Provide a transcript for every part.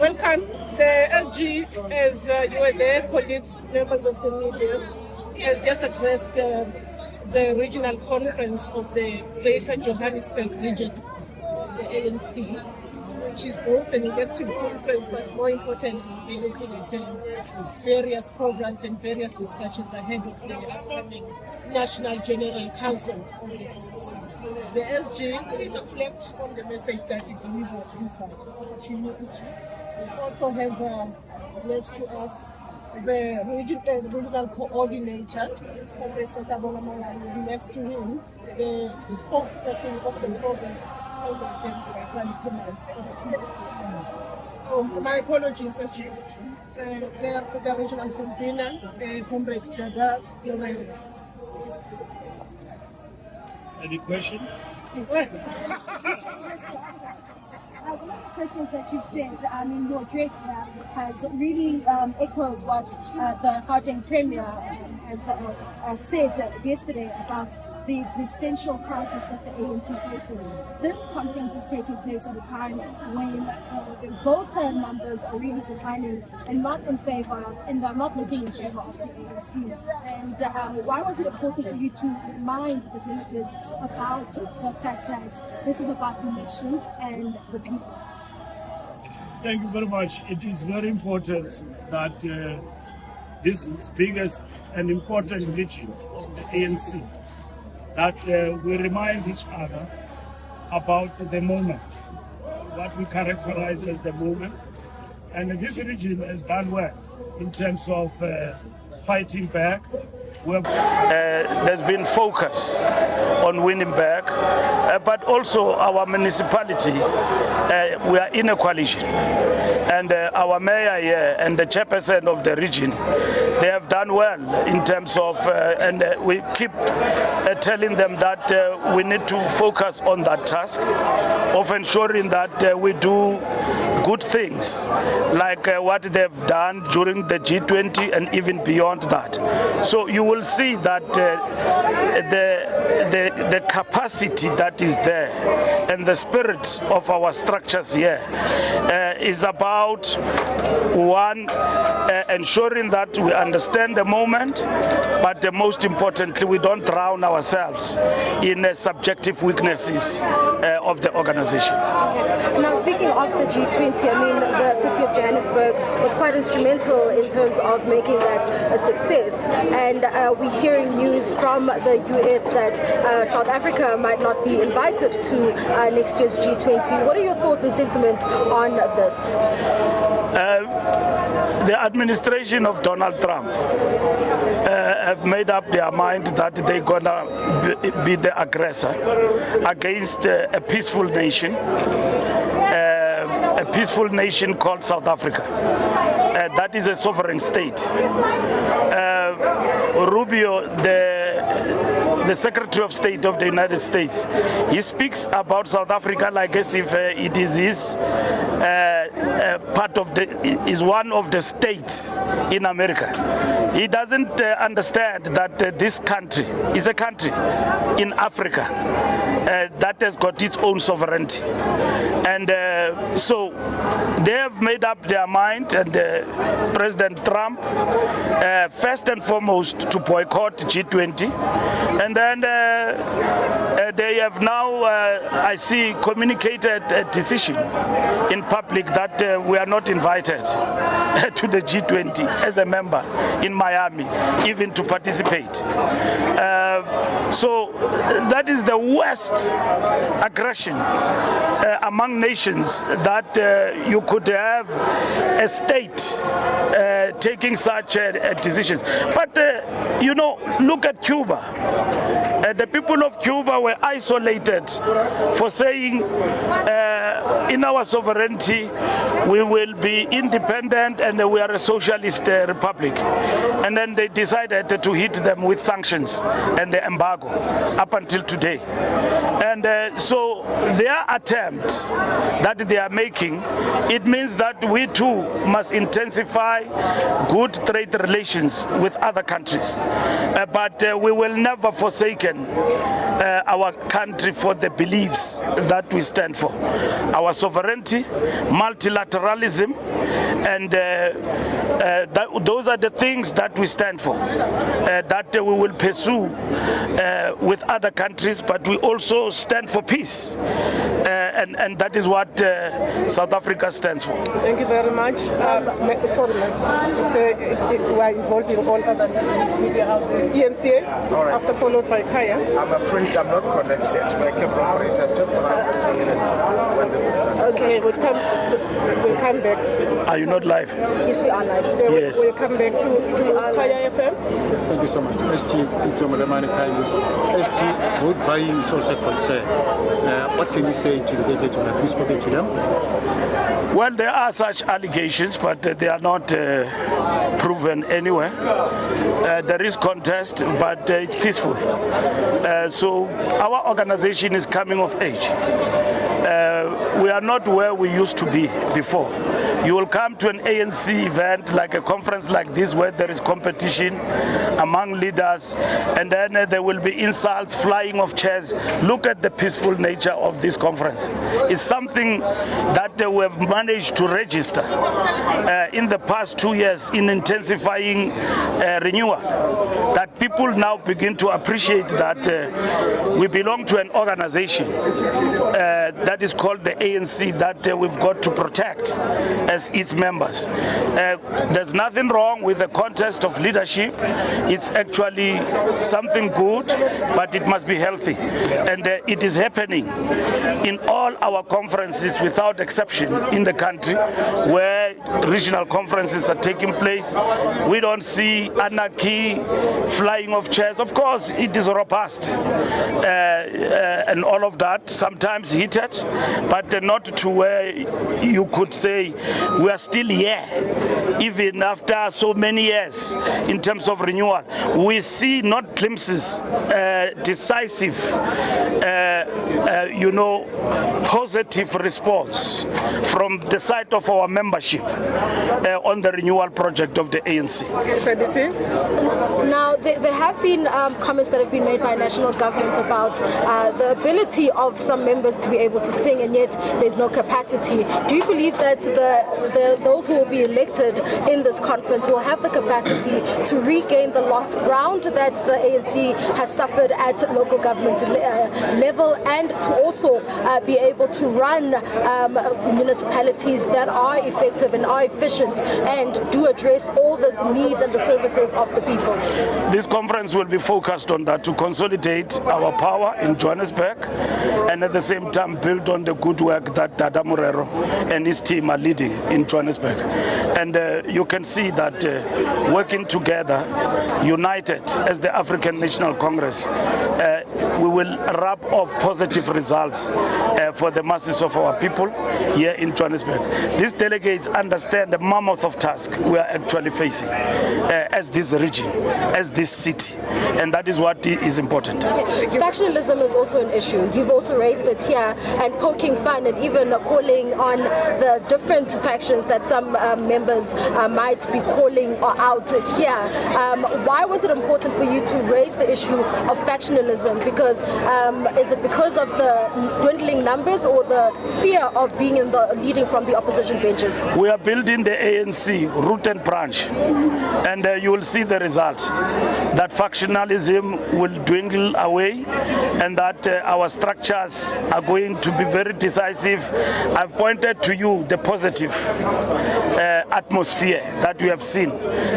Welcome. The SG, as you were there, colleagues, members of the media, has just addressed the regional conference of the Greater Johannesburg region, the ANC, which is both an elective conference, but more importantly, we're looking at various programs and various discussions ahead of the upcoming National General Council of the ANC. The SG will reflect on the message that it delivered inside. Over to you, SG. We also have next to us the regional coordinator, Professor Sabona Malani, next to him, the spokesperson of the province, my apologies, SG. The regional convener, Comrade Dada Lorenz. Any question? One of the questions that you've said in your address here has really echoed what the Gauteng Premier has said yesterday about the existential crisis that the ANC faces. This conference is taking place at a time when voter numbers are really declining and not in favor, and they're not looking in favor of the ANC. And why was it important for you to remind the delegates about the fact that this is about the nations and the people? Thank you very much. It is very important that this biggest and important region of the ANC, that we remind each other about the moment, what we characterize as the moment. And this region has done well in terms of fighting back. There's been focus on winning back, but also our municipality, we are in a coalition. And our mayor here and the chairperson of the region, they have done well in terms of, and we keep telling them that we need to focus on that task of ensuring that we do good things like what they've done during the G20 and even beyond that. So you will see that the capacity that is there and the spirit of our structures here is about one, ensuring that we understand the moment, but most importantly, we don't drown ourselves in subjective weaknesses of the organization. Okay. Now, speaking of the G20, I mean, the city of Johannesburg was quite instrumental in terms of making that a success. And we're hearing news from the US that South Africa might not be invited to next year's G20. What are your thoughts and sentiments on this? The administration of Donald Trump have made up their mind that they're gonna be the aggressor against a peaceful nation. A peaceful nation called South Africa. That is a sovereign state. Rubio, the Secretary of State of the United States, he speaks about South Africa like as if it is his part of the, is one of the states in America. He doesn't understand that this country is a country in Africa that has got its own sovereignty. And so they have made up their mind, and President Trump, first and foremost, to boycott G20. And then they have now, I see, communicated a decision in public that we are not invited to the G20 as a member in Miami, even to participate. So that is the worst aggression among nations that you could have a state taking such decisions. But, you know, look at Cuba. The people of Cuba were isolated for saying in our sovereignty we will be independent and we are a socialist republic. And then they decided to hit them with sanctions and the embargo up until today. And so their attempts that they are making, it means that we too must intensify good trade relations with other countries. But we will never forsaken our our country for the beliefs that we stand for. Our sovereignty, multilateralism, and those are the things that we stand for, that we will pursue with other countries, but we also stand for peace. And that is what South Africa stands for. Thank you very much. Sorry, we are involved in all other media houses. ENCA, right. after followed by Kaya. I'm afraid I'm not connected to my camera operator. I'm just going to ask for 2 minutes when this is done. Okay, we'll come back. Are you not live? Yes, we are live. Yes. We'll come back to Kaya FM. Yes, thank you so much. SG, SG, vote buying is also a concern. What can you say to the delegates? Have you spoken to them? Well, there are such allegations, but they are not proven anywhere. There is contest, but it's peaceful. So our organization is coming of age. We are not where we used to be before. You will come to an ANC event, like a conference like this, where there is competition among leaders, and then there will be insults, flying of chairs. Look at the peaceful nature of this conference. It's something that we have managed to register in the past 2 years in intensifying renewal, that people now begin to appreciate that we belong to an organization that is called the ANC, that we've got to protect as its members. There's nothing wrong with the contest of leadership. It's actually something good, but it must be healthy. And it is happening in all our conferences without exception in the country, where regional conferences are taking place. We don't see anarchy, flying of chairs. Of course, it is robust and all of that, sometimes heated, but not to where you could say we are still here, even after so many years in terms of renewal. We see not glimpses, decisive, positive response from the side of our membership on the renewal project of the ANC. Now, there have been comments that have been made by national government about the ability of some members to be able to sing, and yet there's no capacity. Do you believe that those who will be elected in this conference will have the capacity to regain the lost ground that the ANC has suffered at local government level, and to also be able to run municipalities that are effective and are efficient and do address all the needs and the services of the people? This conference will be focused on that, to consolidate our power in Johannesburg, and at the same time build on the good work that Dada Morero and his team are leading in Johannesburg. And you can see that working together, united as the African National Congress, we will wrap off positive results for the masses of our people here in Johannesburg. These delegates understand the mammoth of task we are actually facing as this region, as this city, and that is what is important. Factionalism is also an issue. You've also raised it here, and poking fun and even calling on the different factions that some members might be calling out here. Why was it important for you to raise the issue of factionalism? Because is it because of the dwindling numbers or the fear of being leading from the opposition benches? We are building the ANC root and branch, and you will see the result. That factionalism will dwindle away, and that our structures are going to be very decisive. I've pointed to you the positive atmosphere that we have seen,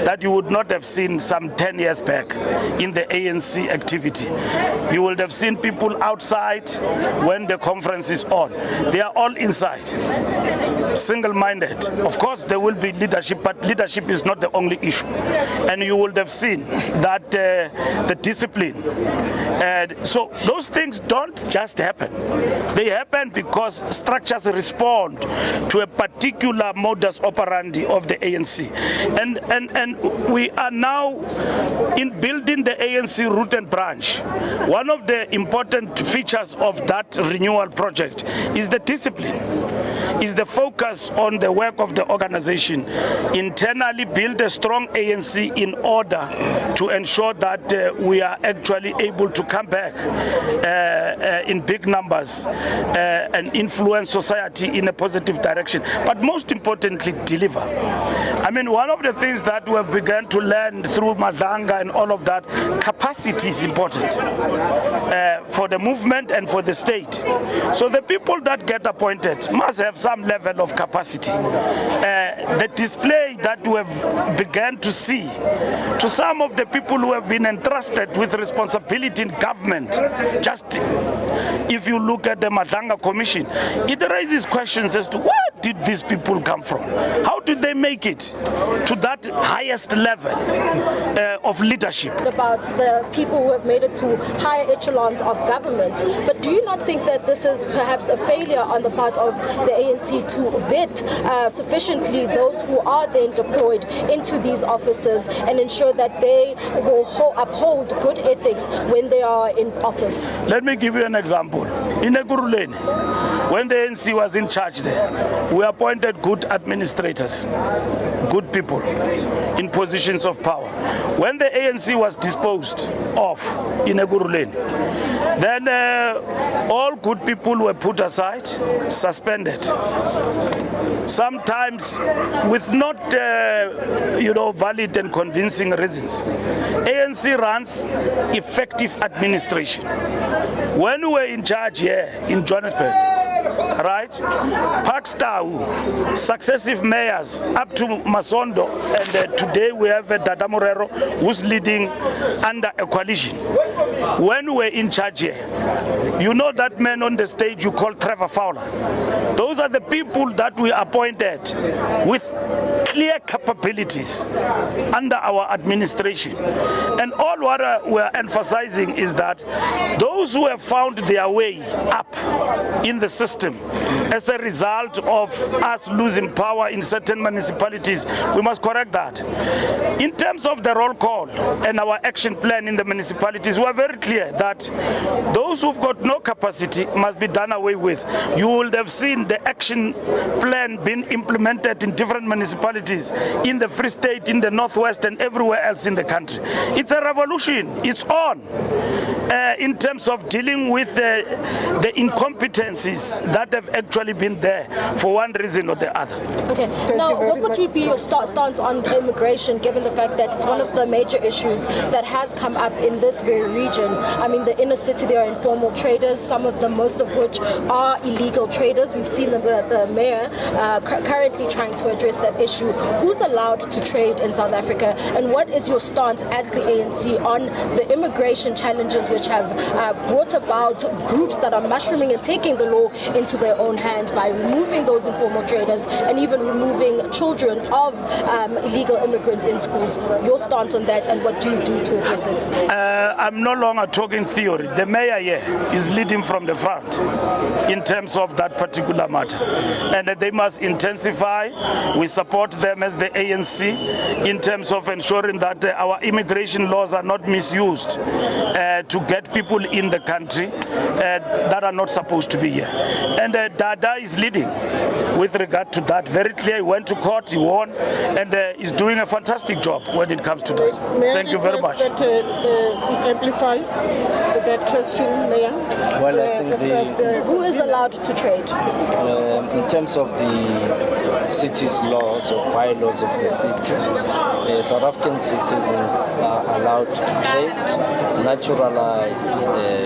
that you would not have seen some 10 years back in the ANC activity. You would have seen people outside when the conference is on. They are all inside, single-minded. Of course, there will be leadership, but leadership is not the only issue. And you would have seen that the discipline. So those things don't just happen. They happen because structures respond to a particular modus operandi of the ANC. And we are now in building the ANC root and branch. One of the important features of that renewal project is the discipline, is the focus on the work of the organization, internally build a strong ANC in order to ensure that we are actually able to come back in big numbers and influence society in a positive direction, but most importantly, deliver. I mean, one of the things that we have begun to learn through Madanga and all of that, capacity is important for the movement and for the state. So the people that get appointed must have some level of capacity. The display that we have begun to see to some of the people who have been entrusted with responsibility in government, just if you look at the Madanga Commission, it raises questions as to where did these people come from? How did they make it to that highest level of leadership? About the people who have made it to higher echelons of government, but do you not think that this is perhaps a failure on the part of the ANC to vet sufficiently those who are then deployed into these offices and ensure that they will uphold good ethics when they are in office? Let me give you an example. In Ekurhuleni, when the ANC was in charge there, we appointed good administrators, good people in positions of power. When the ANC was disposed of in Ekurhuleni, then all good people were put aside, suspended. Sometimes with not valid and convincing reasons. ANC runs effective administration. When we were in charge here in Johannesburg, right, Pakstau, successive mayors up to Masondo, and today we have Dada Morero who's leading under a coalition. When we were in charge here, you know that man on the stage you call Trevor Fowler. Those are the people that we appointed with clear capabilities under our administration. And all what we're emphasizing is that those who have found their way up in the system as a result of us losing power in certain municipalities, we must correct that. In terms of the roll call and our action plan in the municipalities, we are very clear that those who've got no capacity must be done away with. You will have seen the action plan being implemented in different municipalities in the Free State, in the Northwest, and everywhere else in the country. It's a revolution. It's on in terms of dealing with the incompetencies that have actually been there for one reason or the other. Okay. Now, what would be your stance on immigration, given the fact that it's one of the major issues that has come up in this very region? I mean, the inner city, there are informal traders, some of them, most of which are illegal traders. We've seen the mayor currently trying to address that issue. Who's allowed to trade in South Africa, and what is your stance as the ANC on the immigration challenges which have brought about groups that are mushrooming and taking the law into their own hands by removing those informal traders and even removing children of illegal immigrants in schools? Your stance on that, and what do you do to address it? I'm no longer talking theory. The mayor here is leading from the front in terms of that particular matter, and they must intensify. We support them as the ANC in terms of ensuring that our immigration laws are not misused to get people in the country that are not supposed to be here. And Dada is leading with regard to that. Very clear. He went to court, he won, and is doing a fantastic job when it comes to that. Thank you very much. Amplify that question, Mayor. Well, I think who is allowed to trade? In terms of the city's laws or bylaws of the city, South African citizens are allowed to trade. Naturalized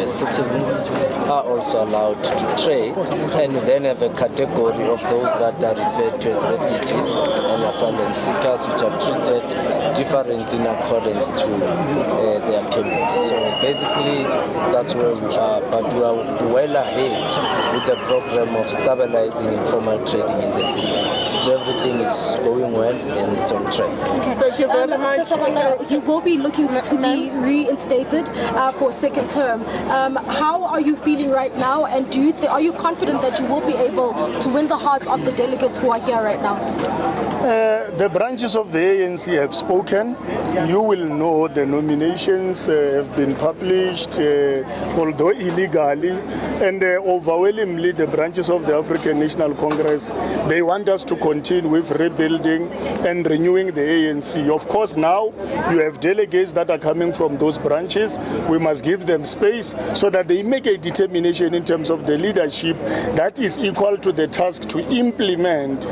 citizens are also allowed to trade, and we then have a category of those that are referred to as refugees and asylum seekers, which are treated differently in accordance to their payments. So basically, that's where we are, but we are well ahead with the program of stabilizing informal trading in the city. So everything is going well and it's on track. Okay. Thank you very much. Mr. Savannah, you will be looking to be reinstated for a second term. How are you feeling right now, and are you confident that you will be able to win the hearts of the delegates who are here right now? The branches of the ANC have spoken spoken. You will know the nominations have been published, although illegally, and overwhelmingly the branches of the African National Congress, they want us to continue with rebuilding and renewing the ANC. Of course, now you have delegates that are coming from those branches. We must give them space so that they make a determination in terms of the leadership that is equal to the task to implement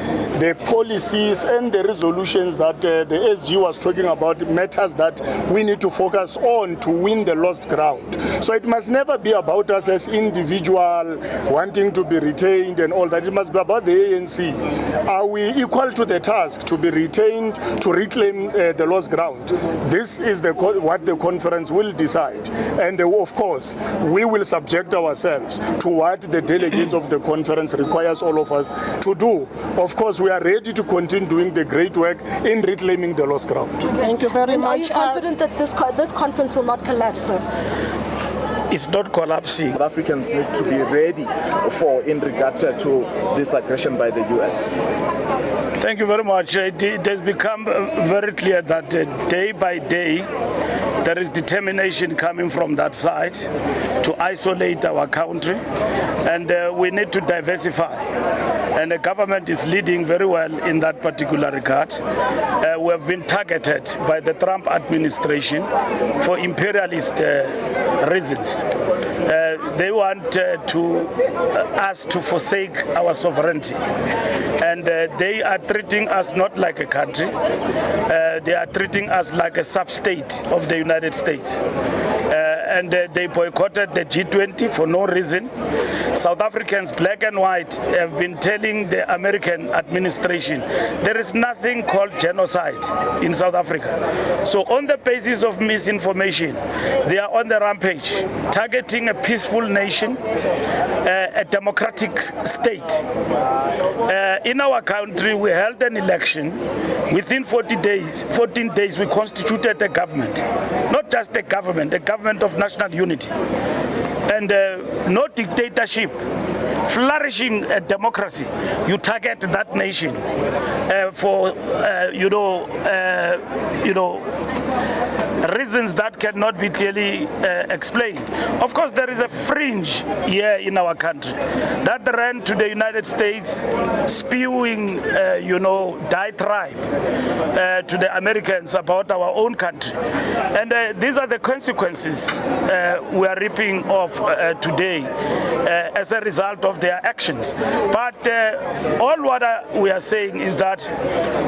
the policies and the resolutions that the SG was talking about, matters that we need to focus on to win the lost ground. So it must never be about us as individual wanting to be retained and all that. It must be about the ANC. Are we equal to the task to be retained to reclaim the lost ground? This is what the conference will decide. And of course, we will subject ourselves to what the delegates of the conference requires all of us to do. Of course, we are ready to continue doing the great work in reclaiming the lost ground. Thank you very much. Are you confident that this conference will not collapse, sir? It's not collapsing. South Africans need to be ready for in regard to this aggression by the US. Thank you very much. It has become very clear that day by day there is determination coming from that side to isolate our country, and we need to diversify. And the government is leading very well in that particular regard. We have been targeted by the Trump administration for imperialist reasons. They want us to forsake our sovereignty, and they are treating us not like a country. They are treating us like a sub-state of the United States. And they boycotted the G20 for no reason. South Africans, black and white, have been telling the American administration there is nothing called genocide in South Africa. So on the basis of misinformation, they are on the rampage, targeting a peaceful nation, a democratic state. In our country, we held an election. Within 14 days, we constituted a government. Not just a government of national unity. And no dictatorship, flourishing democracy. You target that nation for reasons that cannot be clearly explained. Of course, there is a fringe here in our country that ran to the United States, spewing, diatribe to the Americans about our own country. And these are the consequences we are reaping off today as a result of their actions. But all what we are saying is that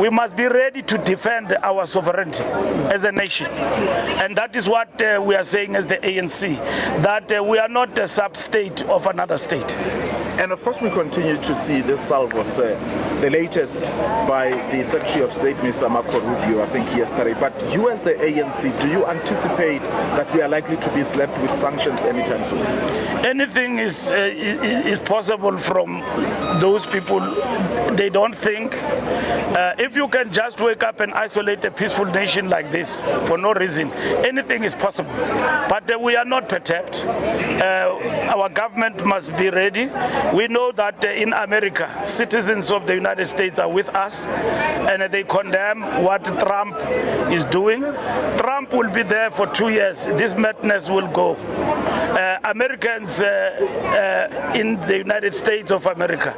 we must be ready to defend our sovereignty as a nation. And that is what we are saying as the ANC, that we are not a sub-state of another state. And of course we continue to see this salvos, the latest by the Secretary of State, Mr. Marco Rubio, I think yesterday. But you as the ANC, do you anticipate that we are likely to be slapped with sanctions anytime soon? Anything is possible from those people. They don't think. If you can just wake up and isolate a peaceful nation like this for no reason, anything is possible. But we are not perturbed. Our government must be ready. We know that in America, citizens of the United States are with us, and they condemn what Trump is doing. Trump will be there for 2 years. This madness will go. Americans in the United States of America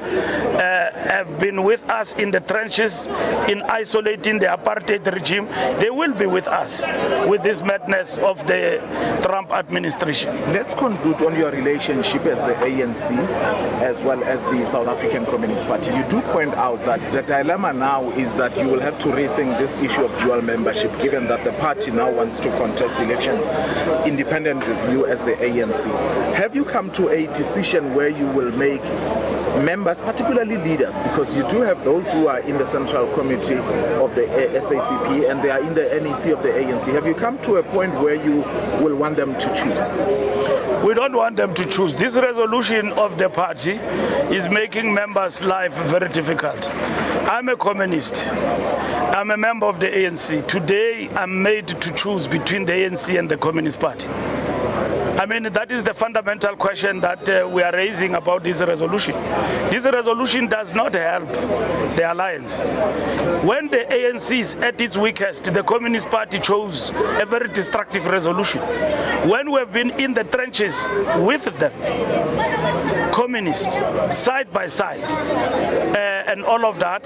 have been with us in the trenches in isolating the apartheid regime. They will be with us with this madness of the Trump administration. Let's conclude on your relationship as the ANC as well as the South African Communist Party. You do point out that the dilemma now is that you will have to rethink this issue of dual membership, given that the party now wants to contest elections independent of you as the ANC. Have you come to a decision where you will make members, particularly leaders, because you do have those who are in the Central Committee of the SACP and they are in the NEC of the ANC. Have you come to a point where you will want them to choose? We don't want them to choose. This resolution of the party is making members' life very difficult. I'm a communist. I'm a member of the ANC. Today, I'm made to choose between the ANC and the Communist Party. I mean, that is the fundamental question that we are raising about this resolution. This resolution does not help the alliance. When the ANC is at its weakest, the Communist Party chose a very destructive resolution. When we have been in the trenches with them, communists, side by side, and all of that,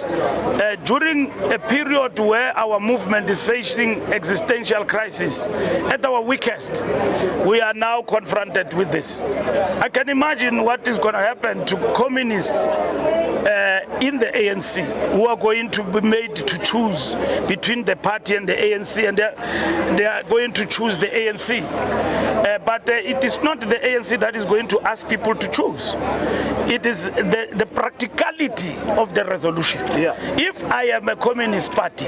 during a period where our movement is facing existential crisis, at our weakest, we are now confronted with this. I can imagine what is going to happen to communists in the ANC who are going to be made to choose between the party and the ANC, and they are going to choose the ANC. But it is not the ANC that is going to ask people to choose. It is the practicality of the resolution. Yeah. If I am a Communist Party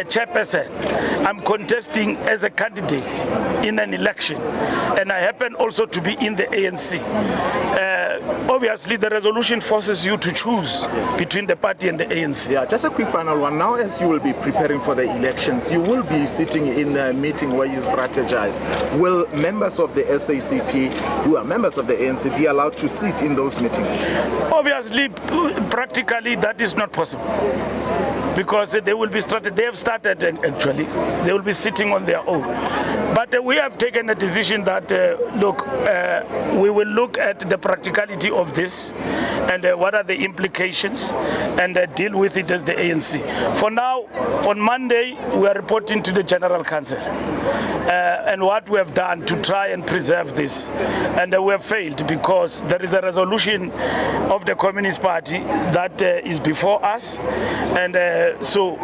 chairperson, I'm contesting as a candidate in an election, and I happen also to be in the ANC. Obviously, the resolution forces you to choose between the party and the ANC. Yeah, just a quick final one. Now, as you will be preparing for the elections, you will be sitting in a meeting where you strategize. Will members of the SACP, who are members of the ANC, be allowed to sit in those meetings? Obviously, practically, that is not possible, because they will be started. They have started actually. They will be sitting on their own. But we have taken a decision that look, we will look at the practicality of this and what are the implications, and deal with it as the ANC. For now, on Monday, we are reporting to the General Council and what we have done to try and preserve this, and we have failed because there is a resolution of the Communist Party that is before us, and so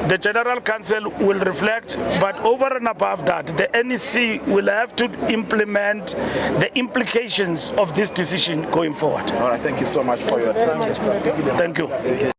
the General Council will reflect, but over and above that, the NEC will have to implement the implications of this decision going forward. All right, thank you so much for your time. Thank you.